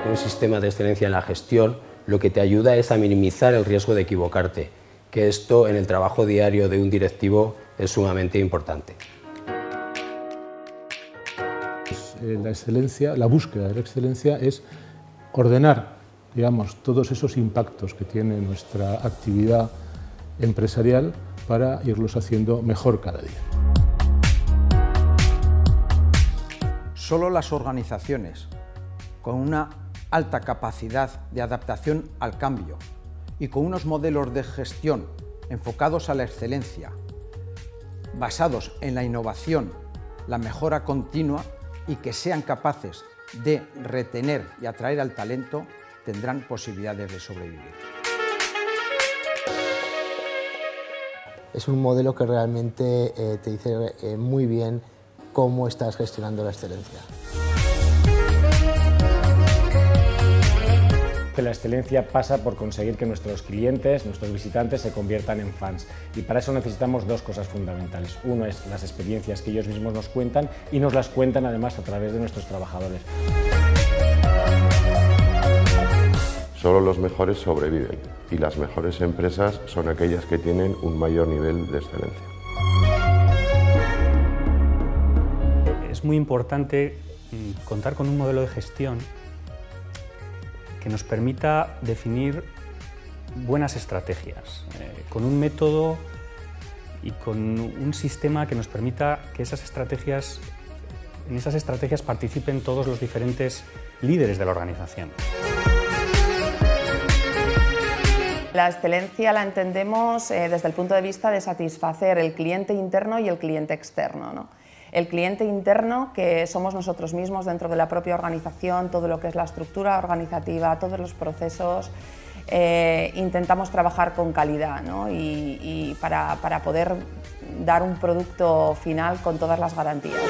Un sistema de excelencia en la gestión lo que te ayuda es a minimizar el riesgo de equivocarte, que esto en el trabajo diario de un directivo es sumamente importante. La excelencia, la búsqueda de la excelencia es ordenar, digamos, todos esos impactos que tiene nuestra actividad empresarial para irlos haciendo mejor cada día. Solo las organizaciones con una alta capacidad de adaptación al cambio y con unos modelos de gestión enfocados a la excelencia, basados en la innovación, la mejora continua y que sean capaces de retener y atraer al talento, tendrán posibilidades de sobrevivir. Es un modelo que realmente te dice muy bien cómo estás gestionando la excelencia. La excelencia pasa por conseguir que nuestros clientes, nuestros visitantes se conviertan en fans, y para eso necesitamos dos cosas fundamentales. Uno es las experiencias que ellos mismos nos cuentan y nos las cuentan además a través de nuestros trabajadores. Solo los mejores sobreviven y las mejores empresas son aquellas que tienen un mayor nivel de excelencia. Es muy importante contar con un modelo de gestión que nos permita definir buenas estrategias, con un método y con un sistema que nos permita que en esas estrategias participen todos los diferentes líderes de la organización. La excelencia la entendemos desde el punto de vista de satisfacer el cliente interno y el cliente externo, ¿no? El cliente interno, que somos nosotros mismos dentro de la propia organización, todo lo que es la estructura organizativa, todos los procesos, intentamos trabajar con calidad, ¿no? y para poder dar un producto final con todas las garantías.